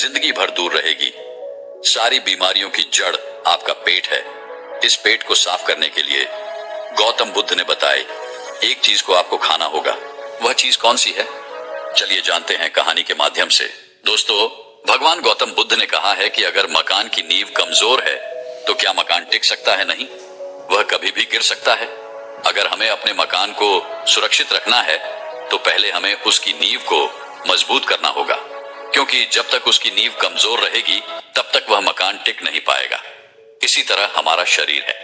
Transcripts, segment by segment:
जिंदगी भर दूर रहेगी। सारी बीमारियों की जड़ आपका पेट है। इस पेट को साफ करने के लिए गौतम बुद्ध ने बताए एक चीज को आपको खाना होगा। वह चीज कौन सी है? चलिए जानते हैं कहानी के माध्यम से। दोस्तों, भगवान गौतम बुद्ध ने कहा है कि अगर मकान की नींव कमजोर है तो क्या मकान टिक सकता है? नहीं, वह कभी भी गिर सकता है। अगर हमें अपने मकान को सुरक्षित रखना है तो पहले हमें उसकी नींव को मजबूत करना होगा, क्योंकि जब तक उसकी नींव कमजोर रहेगी तब तक वह मकान टिक नहीं पाएगा। इसी तरह हमारा शरीर है।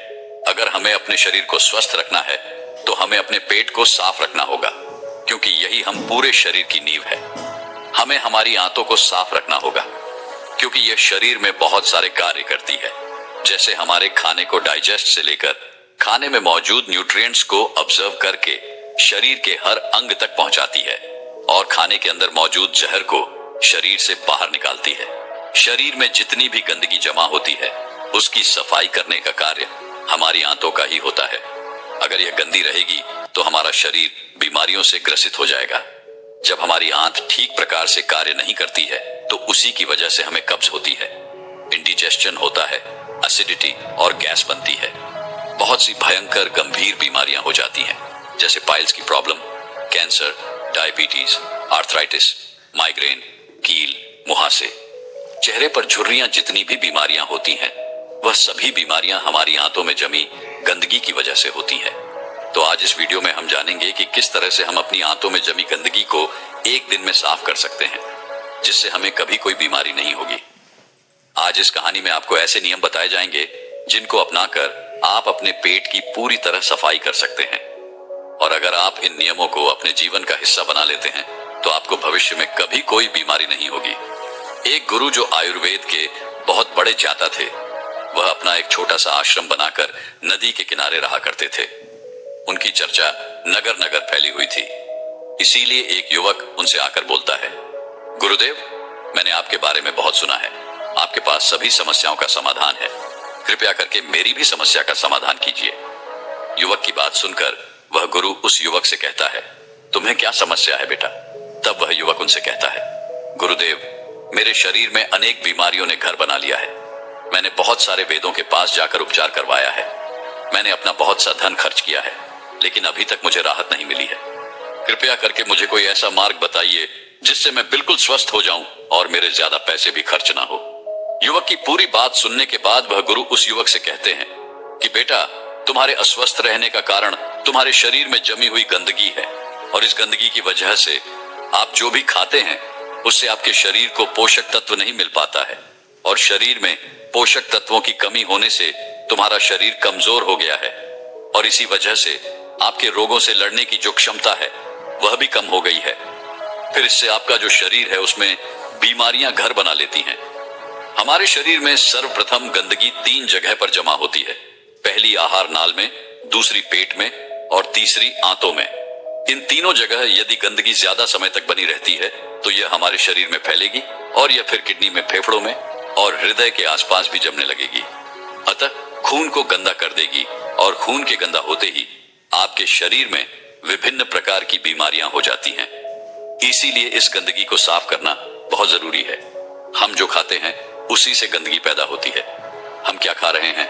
अगर हमें अपने शरीर को स्वस्थ रखना है तो हमें अपने पेट को साफ रखना होगा, क्योंकि यही हम पूरे शरीर की नींव है। हमें हमारी आंतों को साफ रखना होगा, क्योंकि यह शरीर में बहुत सारे कार्य करती है। जैसे हमारे खाने को डाइजेस्ट से लेकर खाने में मौजूद न्यूट्रिएंट्स को ऑब्जर्व करके शरीर के हर अंग तक पहुंचाती है, और खाने के अंदर मौजूद जहर को शरीर से बाहर निकालती है। शरीर में जितनी भी गंदगी जमा होती है उसकी सफाई करने का कार्य हमारी आंतों का ही होता है। अगर यह गंदी रहेगी तो हमारा शरीर बीमारियों से ग्रसित हो जाएगा। जब हमारी आंत ठीक प्रकार से कार्य नहीं करती है तो उसी की वजह से हमें कब्ज होती है, इंडिजेस्शन होता है, एसिडिटी और गैस बनती है। बहुत सी भयंकर गंभीर बीमारियां हो जाती हैं, जैसे पाइल्स की problem, cancer, diabetes, arthritis, migraine, कील, मुहासे, चेहरे पर झुर्रियां, जितनी भी बीमारियां होती हैं वह सभी बीमारियां हमारी आंतों में जमी गंदगी की वजह से होती हैं। तो आज इस वीडियो में हम जानेंगे कि किस तरह से हम अपनी आंतों में जमी गंदगी को एक दिन में साफ कर सकते हैं, जिससे हमें कभी कोई बीमारी नहीं होगी। आज इस कहानी में आपको ऐसे नियम बताए जाएंगे जिनको अपनाकर आप अपने पेट की पूरी तरह सफाई कर सकते हैं। और अगर आप इन नियमों को अपने जीवन का हिस्सा बना लेते हैं तो आपको भविष्य में कभी कोई बीमारी नहीं होगी। एक गुरु जो आयुर्वेद के बहुत बड़े ज्ञाता थे, वह अपना एक छोटा सा आश्रम बनाकर नदी के किनारे रहा करते थे। उनकी चर्चा नगर नगर फैली हुई थी। इसीलिए एक युवक उनसे आकर बोलता है, गुरुदेव, मैंने आपके बारे में बहुत सुना है। आपके पास सभी समस्याओं का समाधान है। कृपया करके मेरी भी समस्या का समाधान कीजिए। युवक की बात सुनकर वह गुरु उस युवक से कहता है, तुम्हें क्या समस्या है बेटा? तब वह युवक उनसे कहता है, गुरुदेव, मेरे शरीर में अनेक बीमारियों ने घर बना लिया है। मैंने बहुत सारे वेदों के पास जाकर उपचार करवाया है। मैंने अपना बहुत सा धन खर्च किया है, लेकिन अभी तक मुझे राहत नहीं मिली है। कृपया करके मुझे कोई ऐसा मार्ग बताइए जिससे मैं बिल्कुल स्वस्थ हो जाऊं और मेरे ज्यादा पैसे भी खर्च ना हो। युवक की पूरी बात सुनने के बाद वह गुरु उस युवक से कहते हैं कि बेटा, तुम्हारे अस्वस्थ रहने का कारण तुम्हारे शरीर में जमी हुई गंदगी है, और इस गंदगी की वजह से आप जो भी खाते हैं उससे आपके शरीर को पोषक तत्व नहीं मिल पाता है, और शरीर में पोषक तत्वों की कमी होने से तुम्हारा शरीर कमजोर हो गया है, और इसी वजह से आपके रोगों से लड़ने की जो क्षमता है वह भी कम हो गई है। फिर इससे आपका जो शरीर है उसमें बीमारियां घर बना लेती हैं। हमारे शरीर में सर्वप्रथम गंदगी 3 जगह पर जमा होती है। पहली आहार नाल में, दूसरी पेट में और तीसरी आंतों में। इन तीनों जगह यदि गंदगी ज्यादा समय तक बनी रहती है तो यह हमारे शरीर में फैलेगी, और यह फिर किडनी में, फेफड़ों में और हृदय के आसपास भी जमने लगेगी। अतः खून को गंदा कर देगी, और खून के गंदा होते ही आपके शरीर में विभिन्न प्रकार की बीमारियां हो जाती हैं। इसीलिए इस गंदगी को साफ करना बहुत जरूरी है। हम जो खाते हैं उसी से गंदगी पैदा होती है। हम क्या खा रहे हैं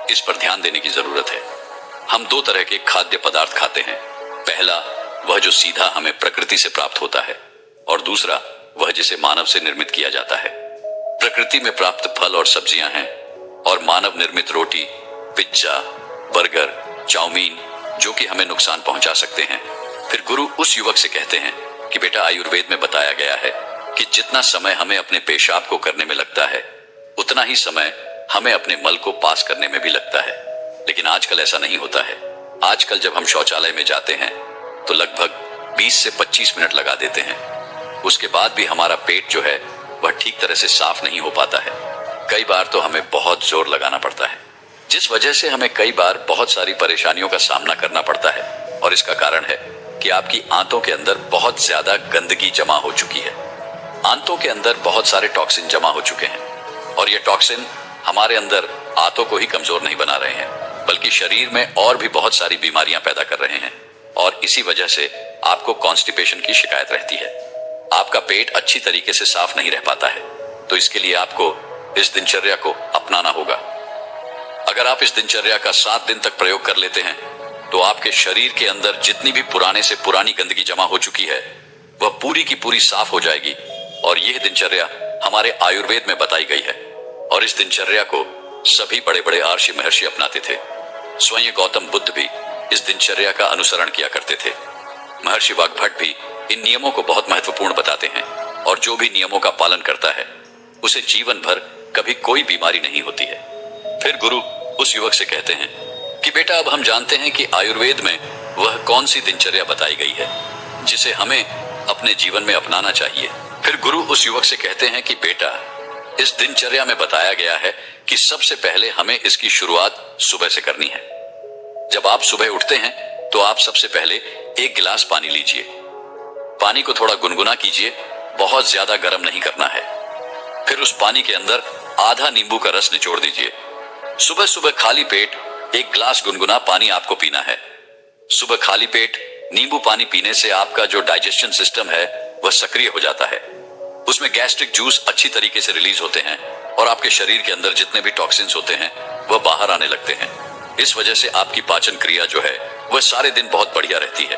इस पर ध्यान देने की जरूरत है। हम 2 तरह के खाद्य पदार्थ खाते हैं। पहला वह जो सीधा हमें प्रकृति से प्राप्त होता है, और दूसरा वह जिसे मानव से निर्मित किया जाता है। प्रकृति में प्राप्त फल और सब्जियां हैं, और मानव निर्मित रोटी, पिज्जा, बर्गर, चाउमीन, जो कि हमें नुकसान पहुंचा सकते हैं। फिर गुरु उस युवक से कहते हैं कि बेटा, आयुर्वेद में बताया गया है कि जितना समय हमें अपने पेशाब को करने में लगता है उतना ही समय हमें अपने मल को पास करने में भी लगता है। लेकिन आजकल ऐसा नहीं होता है। आजकल जब हम शौचालय में जाते हैं तो लगभग 20 से 25 मिनट लगा देते हैं। उसके बाद भी हमारा पेट जो है वह ठीक तरह से साफ नहीं हो पाता है। कई बार तो हमें बहुत जोर लगाना पड़ता है, जिस वजह से हमें कई बार बहुत सारी परेशानियों का सामना करना पड़ता है। और इसका कारण है कि आपकी आंतों के अंदर बहुत ज्यादा गंदगी जमा हो चुकी है। आंतों के अंदर बहुत सारे टॉक्सिन जमा हो चुके हैं, और ये टॉक्सिन हमारे अंदर आंतों को ही कमजोर नहीं बना रहे हैं, बल्कि शरीर में और भी बहुत सारी बीमारियां पैदा कर रहे हैं। और इसी वजह से आपको कॉन्स्टिपेशन की शिकायत रहती है। आपका पेट अच्छी तरीके से साफ नहीं रह पाता है। तो इसके लिए आपको इस दिनचर्या को अपनाना होगा। अगर आप इस दिनचर्या का 7 दिन तक प्रयोग कर लेते हैं तो आपके शरीर के अंदर जितनी भी पुराने से पुरानी गंदगी जमा हो चुकी है वह पूरी की पूरी साफ हो जाएगी। और यह दिनचर्या हमारे आयुर्वेद में बताई गई है और इस दिनचर्या को सभी बड़े बड़े आर्षि महर्षि अपनाते थे। स्वयं गौतम बुद्ध भी इस दिनचर्या का अनुसरण किया करते थे। महर्षि वाग्भट भी इन नियमों को बहुत महत्वपूर्ण बताते हैं और जो भी नियमों का पालन करता है उसे जीवन भर कभी कोई बीमारी नहीं होती है। फिर गुरु उस युवक से कहते हैं कि बेटा, अब हम जानते हैं कि आयुर्वेद में वह कौन सी दिनचर्या बताई गई है जिसे हमें अपने जीवन में अपनाना चाहिए। फिर गुरु उस युवक से कहते हैं कि बेटा, इस दिनचर्या में बताया गया है कि सबसे पहले हमें इसकी शुरुआत सुबह से करनी है। जब आप सुबह उठते हैं तो आप सबसे पहले 1 गिलास पानी लीजिए। पानी को थोड़ा गुनगुना कीजिए, बहुत ज्यादा गर्म नहीं करना है। फिर उस पानी के अंदर आधा नींबू का रस निचोड़ दीजिए। सुबह सुबह खाली पेट 1 गिलास गुनगुना पानी आपको पीना है। सुबह खाली पेट नींबू पानी पीने से आपका जो डाइजेशन सिस्टम है वह सक्रिय हो जाता है। उसमें गैस्ट्रिक जूस अच्छी तरीके से रिलीज होते हैं और आपके शरीर के अंदर जितने भी टॉक्सिन्स होते हैं वह बाहर आने लगते हैं। इस वजह से आपकी पाचन क्रिया जो है वह सारे दिन बहुत बढ़िया रहती है।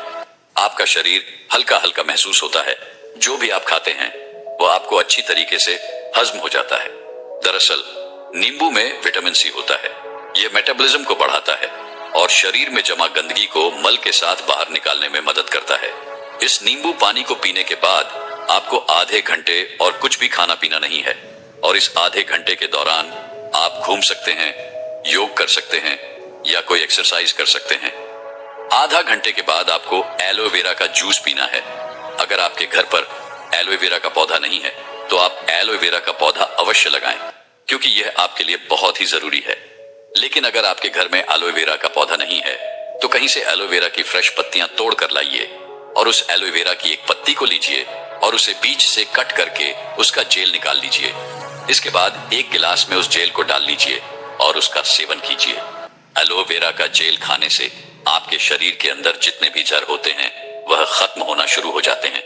आपका शरीर हल्का हल्का महसूस होता है। जो भी आप खाते हैं वह आपको अच्छी तरीके से हजम हो जाता है। दरअसल नींबू में विटामिन सी होता है। यह मेटाबॉलिज्म को बढ़ाता है और शरीर में जमा गंदगी को मल के साथ बाहर निकालने में मदद करता है। इस नींबू पानी को पीने के बाद आपको आधे घंटे और कुछ भी खाना पीना नहीं है और इस आधे घंटे के दौरान आप घूम सकते हैं, योग कर सकते हैं या कोई एक्सरसाइज कर सकते हैं। आधा घंटे के बाद आपको एलोवेरा का जूस पीना है। अगर आपके घर पर एलोवेरा का पौधा नहीं है तो आप एलोवेरा का पौधा अवश्य लगाएं, क्योंकि यह आपके लिए बहुत ही जरूरी है। लेकिन अगर आपके घर में एलोवेरा का पौधा नहीं है तो कहीं से एलोवेरा की फ्रेश पत्तियां तोड़ कर लाइए और उस एलोवेरा की एक पत्ती को लीजिए और उसे बीच से कट करके उसका जेल निकाल लीजिए। इसके बाद 1 गिलास में उस जेल को डाल लीजिए और उसका सेवन कीजिए। एलोवेरा का जेल खाने से आपके शरीर के अंदर जितने भी जर होते हैं वह खत्म होना शुरू हो जाते हैं,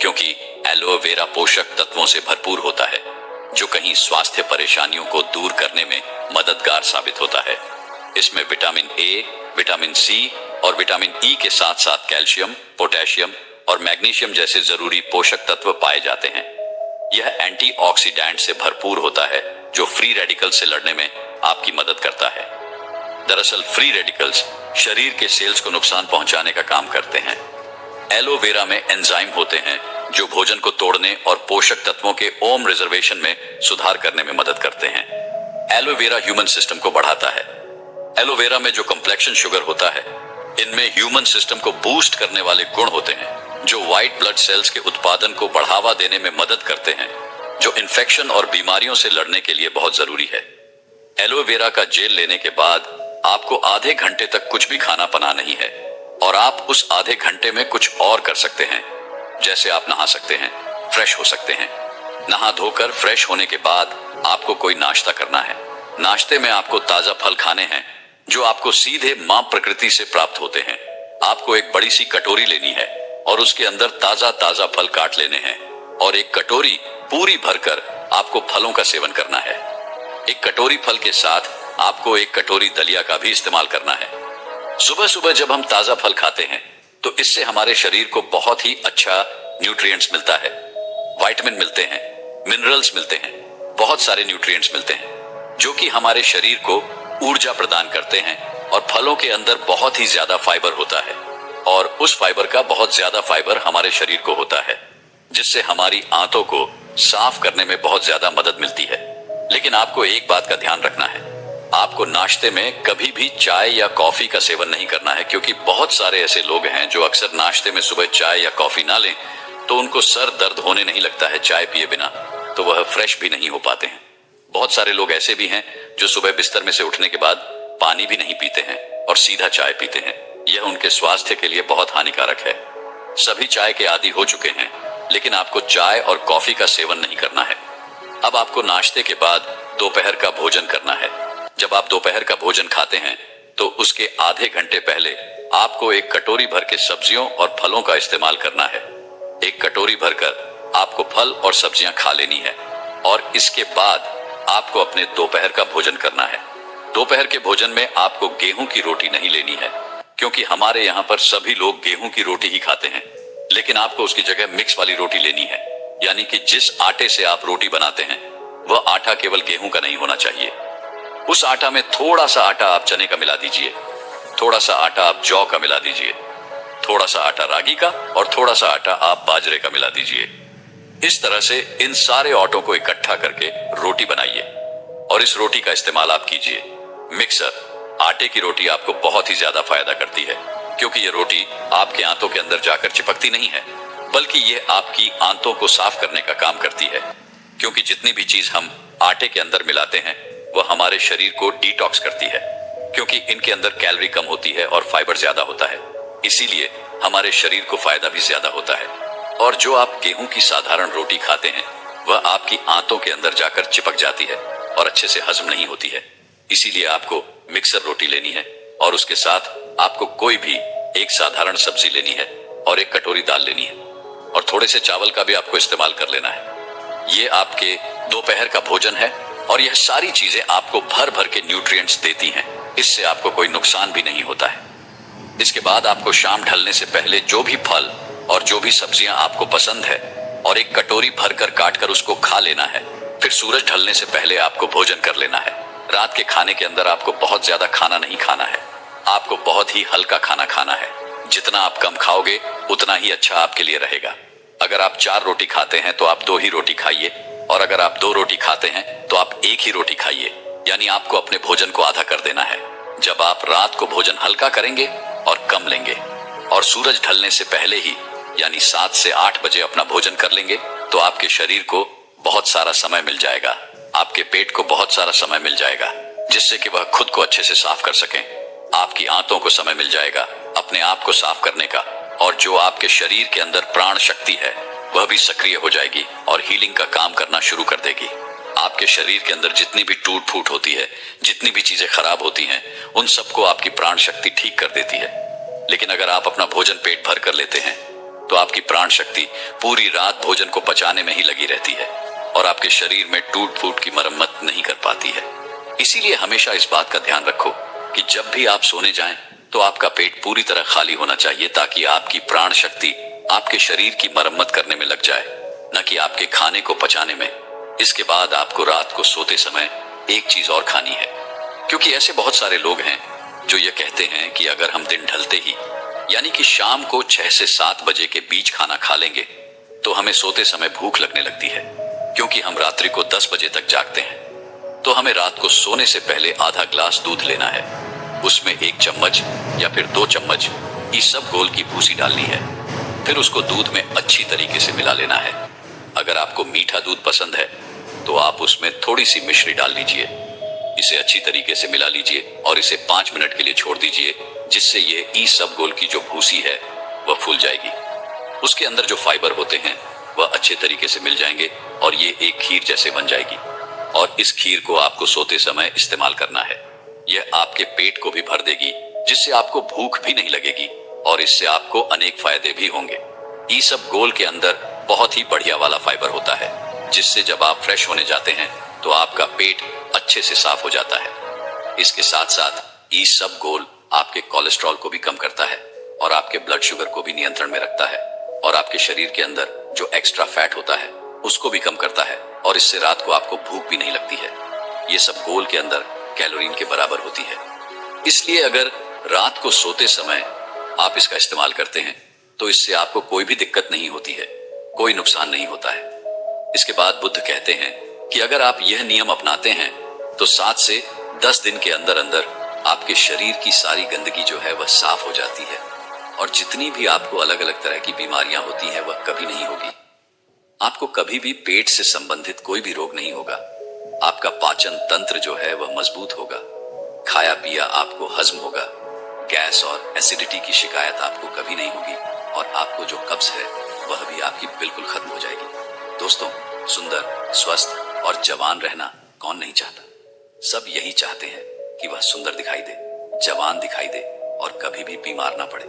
क्योंकि एलोवेरा पोषक तत्वों से भरपूर होता है जो कहीं स्वास्थ्य परेशानियों को दूर करने में मददगार साबित होता है। इसमें विटामिन ए, विटामिन सी और विटामिन ई के साथ साथ कैल्शियम, पोटेशियम और मैग्नीशियम जैसे जरूरी पोषक तत्व पाए जाते हैं। यह एंटीऑक्सीडेंट से भरपूर होता है जो फ्री रेडिकल से लड़ने में आपकी मदद करता है। दरअसल फ्री रेडिकल्स शरीर के सेल्स को नुकसान पहुंचाने का काम करते हैं। एलोवेरा में एंजाइम होते हैं जो भोजन को तोड़ने और पोषक तत्वों के ओम रिजर्वेशन में सुधार करने में मदद करते हैं। एलोवेरा ह्यूमन सिस्टम को बढ़ाता है। एलोवेरा में जो कॉम्प्लेक्शन शुगर होता है, इनमें ह्यूमन सिस्टम को बूस्ट करने वाले गुण होते हैं जो व्हाइट ब्लड सेल्स के उत्पादन को बढ़ावा देने में मदद करते हैं, जो इन्फेक्शन और बीमारियों से लड़ने के लिए बहुत जरूरी है। एलोवेरा का जेल लेने के बाद आपको आधे घंटे तक कुछ भी खाना पना नहीं है और आप उस आधे घंटे में कुछ और कर सकते हैं। जैसे आप नहा सकते हैं, फ्रेश हो सकते हैं। नहा धोकर फ्रेश होने के बाद आपको कोई नाश्ता करना है। नाश्ते में आपको ताजा फल खाने हैं जो आपको सीधे मां प्रकृति से प्राप्त होते हैं। आपको एक बड़ी सी कटोरी लेनी है और उसके अंदर ताजा ताजा फल काट लेने हैं और एक कटोरी पूरी भरकर आपको फलों का सेवन करना है। एक कटोरी फल के साथ आपको एक कटोरी दलिया का भी इस्तेमाल करना है। सुबह सुबह जब हम ताजा फल खाते हैं तो इससे हमारे शरीर को बहुत ही अच्छा न्यूट्रिएंट्स मिलता है। विटामिन मिलते हैं, मिनरल्स मिलते हैं, बहुत सारे न्यूट्रिएंट्स मिलते हैं जो कि हमारे शरीर को ऊर्जा प्रदान करते हैं। और फलों के अंदर बहुत ही ज्यादा फाइबर होता है और उस फाइबर का बहुत ज्यादा फाइबर हमारे शरीर को होता है, जिससे हमारी आंतों को साफ करने में बहुत ज्यादा मदद मिलती है। लेकिन आपको एक बात का ध्यान रखना है, आपको नाश्ते में कभी भी चाय या कॉफी का सेवन नहीं करना है, क्योंकि बहुत सारे ऐसे लोग हैं जो अक्सर नाश्ते में सुबह चाय या कॉफी ना लें तो उनको सर दर्द होने नहीं लगता है चाय पिए बिना, तो वह फ्रेश भी नहीं हो पाते हैं। बहुत सारे लोग ऐसे भी हैं जो सुबह बिस्तर में से उठने के बाद पानी भी नहीं पीते हैं और सीधा चाय पीते हैं। यह उनके स्वास्थ्य के लिए बहुत हानिकारक है। सभी चाय के आदी हो चुके हैं, लेकिन आपको चाय और कॉफी का सेवन नहीं करना है। अब आपको नाश्ते के बाद दोपहर का भोजन करना है। जब आप दोपहर का भोजन खाते हैं तो उसके आधे घंटे पहले आपको एक कटोरी भर के सब्जियों और फलों का इस्तेमाल करना है। एक कटोरी भरकर आपको फल और सब्जियां खा लेनी है और इसके बाद आपको अपने दोपहर का भोजन करना है। दोपहर के भोजन में आपको गेहूं की रोटी नहीं लेनी है, क्योंकि हमारे यहाँ पर सभी लोग गेहूं की रोटी ही खाते हैं। लेकिन आपको उसकी जगह मिक्स वाली रोटी लेनी है, यानी कि जिस आटे से आप रोटी बनाते हैं वह आटा केवल गेहूं का नहीं होना चाहिए। उस आटा में थोड़ा सा आटा आप चने का मिला दीजिए, थोड़ा सा आटा आप जौ का मिला दीजिए, थोड़ा सा आटा रागी का और थोड़ा सा आटा आप बाजरे का मिला दीजिए। इस तरह से इन सारे आटों को इकट्ठा करके रोटी बनाइए और इस रोटी का इस्तेमाल आप कीजिए। मिक्सर आटे की रोटी आपको बहुत ही ज्यादा फायदा करती है, क्योंकि ये रोटी आपके आंतों के अंदर जाकर चिपकती नहीं है, बल्कि ये आपकी आंतों को साफ करने का काम करती है। क्योंकि जितनी भी चीज हम आटे के अंदर मिलाते हैं वह हमारे शरीर को डिटॉक्स करती है, क्योंकि इनके अंदर कैलोरी कम होती है और फाइबर ज्यादा होता है, इसीलिए हमारे शरीर को फायदा भी ज्यादा होता है। और जो आप गेहूं की साधारण रोटी खाते हैं वह आपकी आंतों के अंदर जाकर चिपक जाती है और अच्छे से हजम नहीं होती है। इसीलिए आपको मिक्सर रोटी लेनी है और उसके साथ आपको कोई भी एक साधारण सब्जी लेनी है और एक कटोरी दाल लेनी है और थोड़े से चावल का भी आपको इस्तेमाल कर लेना है। ये आपके दोपहर का भोजन है और यह सारी चीजें आपको भर भर के न्यूट्रिएंट्स देती हैं, इससे आपको कोई नुकसान भी नहीं होता है। इसके बाद आपको शाम ढलने से पहले जो भी फल और जो भी सब्जियां आपको पसंद है और एक कटोरी भरकर काटकर उसको खा लेना है। फिर सूरज ढलने से पहले आपको भोजन कर लेना है। रात के खाने के अंदर आपको बहुत ज्यादा खाना नहीं खाना है, आपको बहुत ही हल्का खाना खाना है। जितना आप कम खाओगे उतना ही अच्छा आपके लिए रहेगा। अगर आप 4 रोटी खाते हैं तो आप 2 ही रोटी खाइए, और अगर आप 2 रोटी खाते हैं तो आप 1 ही रोटी खाइए, यानी आपको अपने भोजन को आधा कर देना है। जब आप रात को भोजन हल्का करेंगे और कम लेंगे और सूरज ढलने से पहले ही यानी 7 से 8 बजे अपना भोजन कर लेंगे तो आपके शरीर को बहुत सारा समय मिल जाएगा, आपके पेट को बहुत सारा समय मिल जाएगा, जिससे कि वह खुद को अच्छे से साफ कर सकें। आपकी आंतों को समय मिल जाएगा अपने आप को साफ करने का, और जो आपके शरीर के अंदर प्राण शक्ति है वह भी सक्रिय हो जाएगी और हीलिंग का काम करना शुरू कर देगी। आपके शरीर के अंदर जितनी भी टूट फूट होती है, जितनी भी चीजें खराब होती हैं, उन सबको आपकी प्राण शक्ति ठीक कर देती है। लेकिन अगर आप अपना भोजन पेट भर कर लेते हैं तो आपकी प्राण शक्ति पूरी रात भोजन को पचाने में ही लगी रहती है और आपके शरीर में टूट फूट की मरम्मत नहीं कर पाती है। इसीलिए हमेशा इस बात का ध्यान रखो कि जब भी आप सोने जाएं तो आपका पेट पूरी तरह खाली होना चाहिए, ताकि आपकी प्राण शक्ति आपके शरीर की मरम्मत करने में लग जाए, न कि आपके खाने को पचाने में। इसके बाद आपको रात को सोते समय एक चीज और खानी है, क्योंकि ऐसे बहुत सारे लोग हैं जो ये कहते हैं कि अगर हम दिन ढलते ही यानी कि शाम को 6 से 7 बजे के बीच खाना खा लेंगे तो हमें सोते समय भूख लगने लगती है, क्योंकि हम रात्रि को 10 बजे तक जागते हैं। तो हमें रात को सोने से पहले आधा ग्लास दूध लेना है, उसमें 1 चम्मच या फिर 2 चम्मच ईसबगोल की भूसी डालनी है, फिर उसको दूध में अच्छी तरीके से मिला लेना है। अगर आपको मीठा दूध पसंद है तो आप उसमें थोड़ी सी मिश्री डाल लीजिए, इसे अच्छी तरीके से मिला लीजिए और इसे 5 मिनट के लिए छोड़ दीजिए, जिससे ये ईसबगोल की जो भूसी है वह फूल जाएगी। उसके अंदर जो फाइबर होते हैं वह अच्छे तरीके से मिल जाएंगे और ये एक खीर जैसे बन जाएगी। और इस खीर को आपको सोते समय इस्तेमाल करना है। यह आपके पेट को भी भर देगी, जिससे आपको भूख भी नहीं लगेगी और इससे आपको अनेक फायदे भी होंगे। ईसबगोल के अंदर बहुत ही बढ़िया वाला फाइबर होता है, जिससे जब आप फ्रेश होने जाते हैं तो आपका पेट अच्छे से साफ हो जाता है। इसके साथ साथ ईसबगोल आपके कोलेस्ट्रॉल को भी कम करता है और आपके ब्लड शुगर को भी नियंत्रण में रखता है और आपके शरीर के अंदर जो एक्स्ट्रा फैट होता है उसको भी कम करता है, और इससे रात को आपको भूख भी नहीं लगती है। ये सब गोल के अंदर कैलोरीन के बराबर होती है। इसलिए अगर रात को सोते समय आप इसका इस्तेमाल करते हैं तो इससे आपको कोई भी दिक्कत नहीं होती है, कोई नुकसान नहीं होता है। इसके बाद बुद्ध कहते हैं कि अगर आप यह नियम अपनाते हैं तो 7 से 10 दिन के अंदर अंदर आपके शरीर की सारी गंदगी जो है वह साफ हो जाती है और जितनी भी आपको अलग अलग तरह की बीमारियां होती हैं वह कभी नहीं होगी। आपको कभी भी पेट से संबंधित कोई भी रोग नहीं होगा। आपका पाचन तंत्र जो है वह मजबूत होगा, खाया पिया आपको हजम होगा, गैस और एसिडिटी की शिकायत आपको कभी नहीं होगी और आपको जो कब्ज है वह भी आपकी बिल्कुल खत्म हो जाएगी। दोस्तों, सुंदर, स्वस्थ और जवान रहना कौन नहीं चाहता? सब यही चाहते हैं कि वह सुंदर दिखाई दे, जवान दिखाई दे और कभी भी बीमार ना पड़े।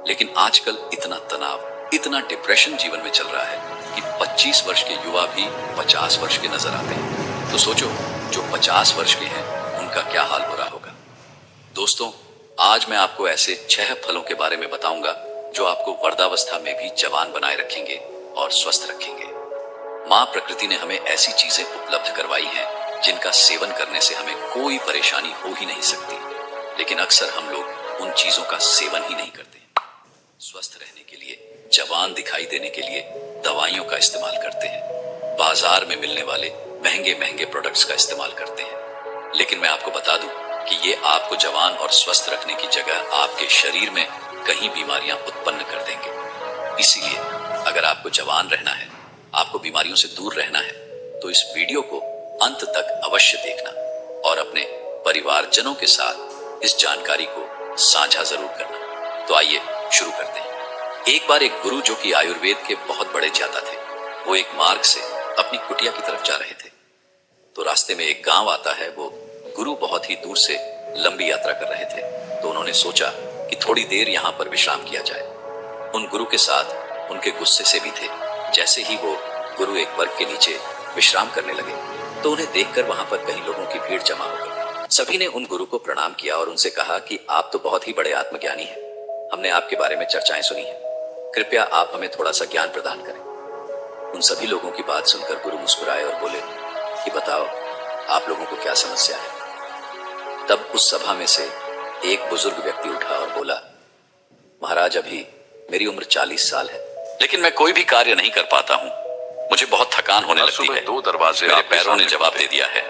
लेकिन आजकल इतना तनाव, इतना डिप्रेशन जीवन में चल रहा है कि 25 वर्ष के युवा भी 50 वर्ष के नजर आते हैं। तो सोचो, जो 50 वर्ष के हैं उनका क्या हाल हो रहा होगा। दोस्तों, आज मैं आपको ऐसे 6 फलों के बारे में बताऊंगा जो आपको वृद्धावस्था में भी जवान बनाए रखेंगे और स्वस्थ रखेंगे। माँ प्रकृति ने हमें ऐसी चीजें उपलब्ध करवाई हैं जिनका सेवन करने से हमें कोई परेशानी हो ही नहीं सकती, लेकिन अक्सर हम लोग उन चीजों का सेवन ही नहीं करते। स्वस्थ रहने के लिए, जवान दिखाई देने के लिए दवाइयों का इस्तेमाल करते हैं, बाजार में मिलने वाले महंगे महंगे प्रोडक्ट्स का इस्तेमाल करते हैं। लेकिन मैं आपको बता दूं कि ये आपको जवान और स्वस्थ रखने की जगह आपके शरीर में कई बीमारियां उत्पन्न कर देंगे। इसीलिए अगर आपको जवान रहना है, आपको बीमारियों से दूर रहना है, तो इस वीडियो को अंत तक अवश्य देखना और अपने परिवारजनों के साथ इस जानकारी को साझा जरूर करना। तो आइए शुरू करते हैं। एक बार एक गुरु जो कि आयुर्वेद के बहुत बड़े ज्ञाता थे, वो एक मार्ग से अपनी कुटिया की तरफ जा रहे थे। तो रास्ते में एक गांव आता है। वो गुरु बहुत ही दूर से लंबी यात्रा कर रहे थे, तो उन्होंने सोचा कि थोड़ी देर यहाँ पर विश्राम किया जाए। उन गुरु के साथ उनके गुस्से से भी थे। जैसे ही वो गुरु एक वर्ग के नीचे विश्राम करने लगे, तो उन्हें देखकर वहां पर कई लोगों की भीड़ जमा हो गई। सभी ने उन गुरु को प्रणाम किया और उनसे कहा कि आप तो बहुत ही बड़े आत्मज्ञानी हैं। हमने आपके बारे में चर्चाएं सुनी है, कृपया आप हमें थोड़ा सा ज्ञान प्रदान करें। उन सभी लोगों की बात सुनकर गुरु मुस्कुराए और बोले कि बताओ, आप लोगों को क्या समस्या है। तब उस सभा में से एक बुजुर्ग व्यक्ति उठा और बोला, महाराज, अभी मेरी उम्र 40 साल है, लेकिन मैं कोई भी कार्य नहीं कर पाता हूँ। मुझे बहुत थकान होने लगती है। 2 दरवाजे मेरे पैरों ने जवाब दे दिया है।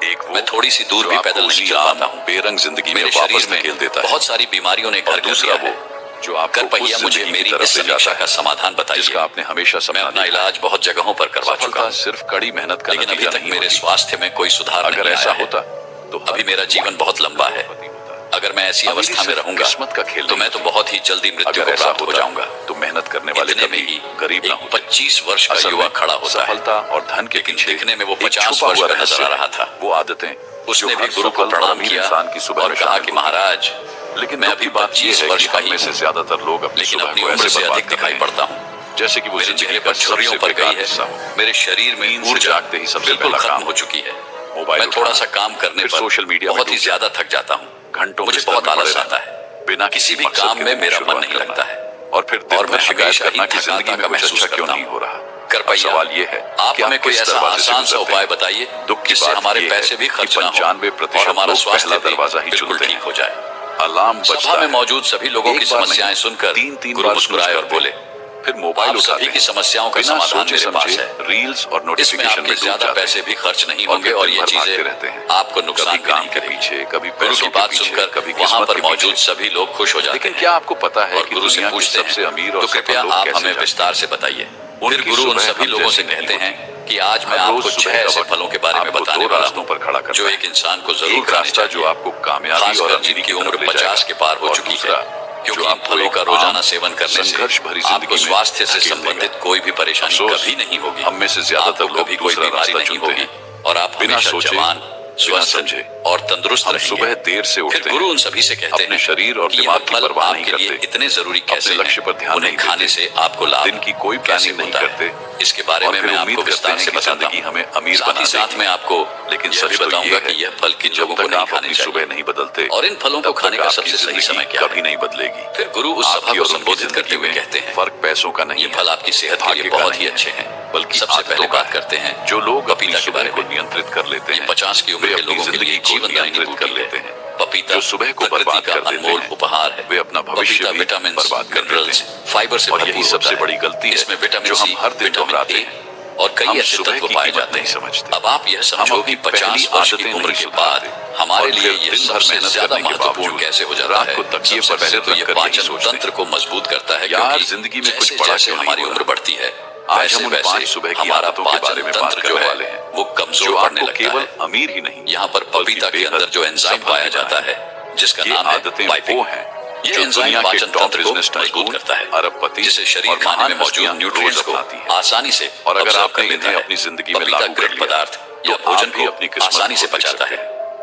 एक मैं थोड़ी सी दूर भी पैदल नहीं चल पाता हूँ। बेरंग जिंदगी में मेरे वापस शरीर धकेल में देता है। बहुत सारी बीमारियों ने घर कर दूसरा दिया वो है। जो आपको कृपया मुझे मेरी इस समस्या का समाधान बताइए, जिसका आपने हमेशा मैं सपना अपना देखा। इलाज बहुत जगहों पर करवा चुका सफलता हूँ, सिर्फ कड़ी मेहनत का लेकिन अभी नतीजा तक नहीं मेरे होती। स्वास्थ्य में कोई सुधार अगर नहीं ऐसा आया है। होता तो अभी मेरा जीवन बहुत लंबा है। अगर मैं ऐसी अवस्था में रहूंगा किस्मत का खेल तो मैं तो बहुत ही जल्दी मृत्यु अगर को ऐसा प्राप्त हो होता जाऊंगा। तो मेहनत करने वाले इतने में कभी ही गरीब ना एक होते। 25 वर्ष का असल युवा में खड़ा होता है। सफलता और धन के लेकिन पीछे दिखने में वो एक 50 छुपा वर्ष हुआ का रहस्य नजर आ रहा था। वो आदतें उसने जो भी हर गुरु को सफल और प्रणाम अमीर किया इंसान की सुबह और में कहा शामिल कि होती है। महाराज, लेकिन मैं दुख अभी की बात ये 25 है वर्ष कि का हम ही में से हूँ, ज्यादातर लोग अपनी लेकिन सुबह अपनी को उम्र ऐसे से बर्बाद अधिक कर दिखाई रहे पड़ता हैं हूँ। जैसे कि वो मेरे जिंदगी चेहरे का पर झुर्रियों सबसे पर बेकार गई है। हिस्सा हो। मेरे शरीर में नींद से ऊर्जा जागते ही सबसे बिल्कुल पहला खत्म काम हो चुकी है। मोबाइल मैं थोड़ा उठाना, सा काम करने फिर पर सोशल मीडिया में बहुत ही डूब ज्यादा थक जाता हूँ। घंटों मुझे बिस्तर बहुत में पड़े आलस रहना, आता है। बिना किसी भी मकसद काम के में दिन मेरा मन शुरुआत नहीं करना। लगता है और फिर दिन और भर मैं शिकायत हमेशा करना ही कि जिंदगी थकाता में का कुछ महसूस अच्छा क्यों करता नहीं हूँ। हो रहा। कृपया अब सवाल ये है आप कि हमें कोई किस ऐसा दरवाजे से आसान सा गुजरते उपाय हैं। बताइए दुख की जिससे बात हमारे ये पैसे है भी कि खर्च ना हो 95% और हमारा लोग स्वास्थ्य पहला भी दरवाजा ही बिल्कुल चुनते ठीक हैं। हो जाए। अलार्म सभा बजता में है, मौजूद सभी लोगों की एक बार नहीं, समस्याएं सुनकर 3-3 गुरु बार मुस्कुराए और करते बोले, हैं। फिर मोबाइल आप उठाते सभी की हैं। समस्याओं का बिना समाधान सोचे मेरे पास समझे है। रील्स और इसमें नोटिफिकेशन आपके में डूब ज्यादा जाते पैसे हैं। भी खर्च नहीं और होंगे फिर और दिन ये भर भागते चीजें रहते हैं। आपको नुकसान कभी भी काम नहीं के करेगी। पीछे, कभी गुरु पैसों की के बात पीछे, सुनकर कभी वहाँ किस्मत पर के मौजूद पीछे। सभी लोग खुश हो जाते लेकिन हैं क्या आपको पता है और कि गुरु से दुनिया के पूछते सबसे हैं, अमीर तो और कृपया सफल लोग आप कैसे हमें जागते विस्तार हैं? से बताइए। फिर उनकी गुरु उन सुबह सभी हम लोगों से जैसी नहीं कहते होती। हैं कि आज मैं हर आपको रोज 6 सुबह का ऐसे वक्त फलों के बारे में आपको बताने 2 वाला रास्तों पर खड़ा हूँ करता जो है। एक इंसान को जरूर एक खाने रास्ता जो चाहिए, आपको कामयाबी खासकर और अमीरी जिनकी की उम्र तरफ ले 50 जाएगा। के पार हो और चुकी है, दूसरा क्योंकि जो इन आपको फलों एक का आम, रोजाना सेवन करने संघर्ष से भरी आपको जिंदगी में स्वास्थ्य से धकेल संबंधित देगा। कोई भी परेशानी अफसोस, कभी नहीं होगी। हम में से ज्यादातर आपको लोग कभी कोई दूसरा बीमारी रास्ता नहीं चुनते होगी हैं। और आप बिना हमेशा सोचे, जवान, बिना स्वस्थ समझे। और तंदुरुस्त हम रहेंगे। सुबह देर से फिर उठते गुरु हैं, उन सभी से कहते अपने हैं शरीर और कि दिमाग यह की फल परवाह नहीं आपके लिए करते, इतने जरूरी कैसे अपने लक्ष्य हैं, पर ध्यान उन्हें नहीं खाने देते, से आपको लाभ दिन की कोई कैसे प्लानिंग नहीं होता है, करते इसके बारे और में फिर मैं उम्मीद आपको करते विस्तार हैं से कि बताता जिंदगी हूँ। हमें अमीर साथ बना ही साथ देगी। मैं आपको लेकिन यह सच भी तो बताऊंगा ये कि है यह फल किन जब लोगों को तक नहीं आप खाने अपनी सुबह चाहिए नहीं बदलते और इन फलों को तब खाने तक का आपकी सबसे सही जिंदगी समय क्या कभी है। नहीं बदलेगी। फिर गुरु उस सभा आपकी को और उनकी संबोधित करते जिंदगी हुए में कहते हैं, फर्क पैसों का नहीं ये है, फल आपकी सेहत के भाग्य लिए का बहुत नहीं ही है, अच्छे हैं। बल्कि सबसे पहले आदतों का बात है। करते हैं जो लोग अपनी पपीता के सुबह बारे को में। नियंत्रित कर लेते ये हैं 50 की उम्र वे के अपनी लोगों के लिए जिंदगी को जीवनदायिनी नियंत्रित कर बूटी लेते है। हैं। पपीता जो सुबह को प्रकृति बर्बाद का कर देते अनमोल हैं उपहार है। वे अपना भविष्य पपीता भी विटामिन, बर्बाद कर देते मिनरल्स, हैं। फाइबर से और भरपूर यही होता सबसे है। बड़ी गलती है इसमें विटामिन जो हम सी, हर दिन विटामिन दोहराते ए हैं। और कई हम ऐसे सुबह तत्व की पाए कीमत जाते नहीं हैं। समझते। अब आप यह हम समझो अपनी कि 50 पहली वर्ष की आदतें उम्र नहीं के बाद सुधारते हमारे और लिए फिर ये दिन भर सबसे मेहनत ज्यादा करने के महत्वपूर्ण बावजूद कैसे हो जाता रात है। को तकिए सबसे पर पहले सिर तो ये रखकर यही पाचन सोचते हैं, तंत्र को मजबूत करता है, यार क्योंकि जिंदगी में कुछ जैसे बड़ा जैसे क्यों नहीं हमारी हो उम्र रहा। बढ़ती है आज हम उन 5 सुबह की हमारा आदतों के बारे पाचन में बात तंत्र जो करने है वाले हैं वो कमजोर जो पड़ने आपको लगता केवल है। अमीर ही नहीं यहाँ पर पपीता के अंदर जो एंजाइम पाया जाता है जिसका ये नाम है आदतें लाइपिन, वो हैं ये जो एंजाइम दुनिया के पाचन टॉप तंत्र को बिजनेस मजबूत टाइकून, करता है, अरबपति जिससे शरीर और खाने महान में मौजूद हस्तियां न्यूट्रिएंट्स रोज को अपनाती हैं। आसानी से और अगर ऑब्जर्व कर आपने लेता इन्हें है। अपनी जिंदगी में पपीता लागू कर गृह लिया पदार्थ तो या भोजन आप भी को अपनी किस्मत आसानी से को देख पचाता सकते है। हैं।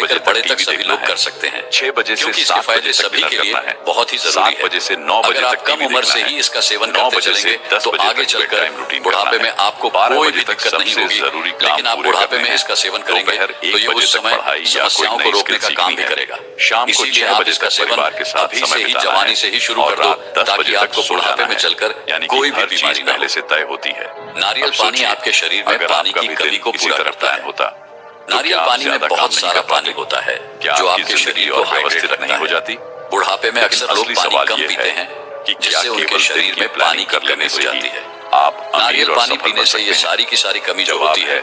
लेकर बजे बड़े तक तक टीवी सभी देखना लोग है। कर सकते हैं। 6 बजे से क्योंकि 7 इसके फायदे बजे तक सभी डिनर के लिए करना है। बहुत ही जरूरी 7 है। बजे से 9 अगर बजे आप तक कम टीवी उम्र देखना से है। ही इसका सेवन 9 करते बजे से चलेंगे 10 तो बजे आगे तक चलकर बेड टाइम रूटीन बुढ़ापे करना में है। आपको 12 कोई बजे भी तक दिक्कत नहीं सबसे होगी। जरूरी काम लेकिन आप पूरे बुढ़ापे करने में हैं। इसका सेवन करेंगे दोपहर तो 1 ये बजे उस तक समय पढ़ाई या कोई समस्याओं को नई रोकने स्किल का काम सीखनी भी है। करेगा। शाम को इसीलिए 6 आप बजे इसका तक सेवन परिवार के साथ अभी समय से ही बिताना जवानी है से ही शुरू और कर दो, रात 10 ताकि बजे तक आपको सो बुढ़ापे जाना में है। चलकर यानी कि कोई भी हर बीमारी चीज ना पहले हो। से तय होती है। नारियल अब पानी सोचिए, आपके शरीर में अगर पानी आपका की भी कमी दिन को इसी पूरा तरह करता प्लान है। होता तो नारियल क्या आप पानी में ज्यादा बहुत काम नहीं सारा कर पानी पाते? होता है क्या जो आपकी आपके जिंदगी शरीर को और हाइड्रेट व्यवस्थित रखता नहीं हो है। जाती? बुढ़ापे में लेकिन अक्सर लोग असली पानी सवाल कम ये पीते है हैं कि क्या जिससे उनके केवल शरीर दिन की में पानी प्लानिंग की कर कमी लेने हो से जाती ही है। आप नारियल अमीर और पानी सफल पीने बन से ये सकते हैं? सारी की सारी कमी जो जवाब होती है है,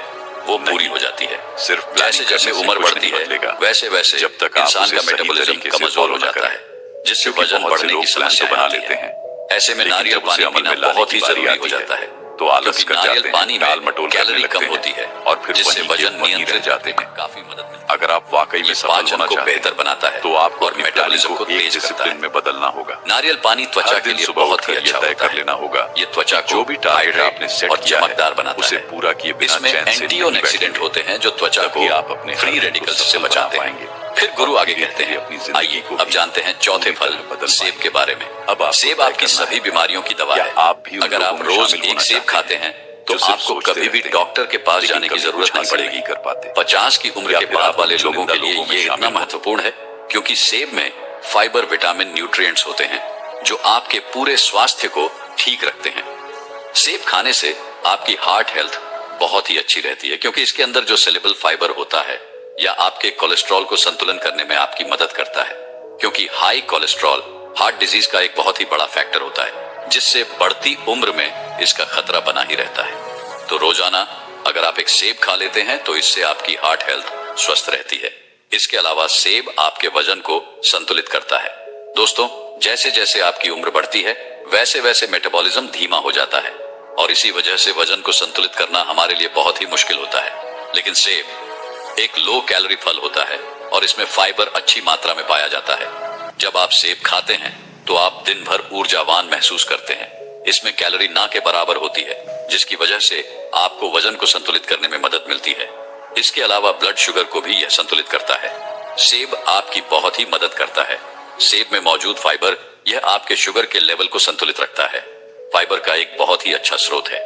वो नहीं। पूरी हो जाती है। सिर्फ जैसे प्लानिंग जैसे करने से उम्र कुछ बढ़ती नहीं है बदलेगा। वैसे वैसे जब तक आप इंसान उसे का सही मेटाबॉलिज्म तरीके से कमजोर follow हो न जाता करें। है, जिससे क्योंकि वजन बहुत से बढ़ने लोग की प्लान तो समस्याएं बना आती लेते हैं। हैं, ऐसे में लेकिन नारियल जब उसे पानी अमल पीना में लाने बहुत की ही बारी जरूरी हो आती जाता है है। तो आलस क्योंकि कर नारियल जाते हैं, पानी टाल में मटोल करने कैलोरी लगते कम हैं होती है और फिर जिससे वहीं के वजन वहीं नियंत्रित रह जाते रहने हैं। में काफी मदद मिलती है। अगर आप वाकई में ये सफल पाचन होना को चाहते बेहतर बनाता है तो आपको और अपनी मेटाबॉलिज्म प्लानिंग को को एक तेज करता डिसिप्लिन है। में बदलना होगा। नारियल पानी त्वचा हर के दिन लिए सुबह बहुत ही उठकर ये अच्छा तय होता कर है। लेना होगा ये त्वचा जो को भी टारगेट हाइड्रेट आपने सेट और किया है चमकदार बनाता उसे है। पूरा किए बिना इसमें चैन से एंटीओन नहीं ऑक्सीडेंट बैठेंगे। होते हैं जो त्वचा तभी को आप अपने हर फ्री दिन को रेडिकल्स से सफल बना बचाते पाएंगे। हैं। फिर गुरु और आगे धीरे कहते धीरे हैं, अपनी जिंदगी आइए को अब भी जानते हैं चौथे पूरी फल तरह बदल सेब पाएंगे। के बारे में। अब आपको सेब तय आपकी करना सभी है बीमारियों की दवा क्या है। आप भी उन अगर लोगों आप में रोज शामिल एक होना सेब चाहते खाते हैं हैं तो जो सिर्फ आपको सोचते कभी भी रहते हैं, डॉक्टर के पास लेकिन जाने की कभी जरूरत कुछ नहीं हासिल पड़ेगी। नहीं कर पाते। 50 की उम्र या के फिर बाद आप वाले उन लोगों चुनिंदा के लिए लोगों में ये शामिल इतना हो। महत्वपूर्ण है क्योंकि सेब में फाइबर, विटामिन, न्यूट्रिएंट्स होते हैं जो आपके पूरे स्वास्थ्य को ठीक रखते हैं। सेब खाने से आपकी हार्ट हेल्थ बहुत ही अच्छी रहती है क्योंकि इसके अंदर जो सेलेबल फाइबर होता है या आपके कोलेस्ट्रॉल को संतुलन करने में आपकी मदद करता है क्योंकि हाई कोलेस्ट्रॉल हार्ट डिजीज का एक बहुत ही बड़ा फैक्टर होता है जिससे बढ़ती उम्र में इसका खतरा बना ही रहता है। तो रोजाना अगर आप एक सेब खा लेते हैं तो इससे आपकी हार्ट हेल्थ स्वस्थ रहती है। इसके अलावा सेब आपके वजन को संतुलित करता है। दोस्तों, जैसे जैसे आपकी उम्र बढ़ती है वैसे वैसे मेटाबॉलिज्म धीमा हो जाता है और इसी वजह से वजन को संतुलित करना हमारे लिए बहुत ही मुश्किल होता है। लेकिन सेब एक लो कैलोरी फल होता है और इसमें फाइबर अच्छी मात्रा में पाया जाता है। जब आप सेब खाते हैं तो आप दिन भर ऊर्जावान महसूस करते हैं। इसमें कैलोरी ना के बराबर होती है जिसकी वजह से आपको वजन को संतुलित करने में मदद मिलती है। इसके अलावा ब्लड शुगर को भी यह संतुलित करता है। सेब आपकी बहुत ही मदद करता है। सेब में मौजूद फाइबर यह आपके शुगर के लेवल को संतुलित रखता है। फाइबर का एक बहुत ही अच्छा स्रोत है।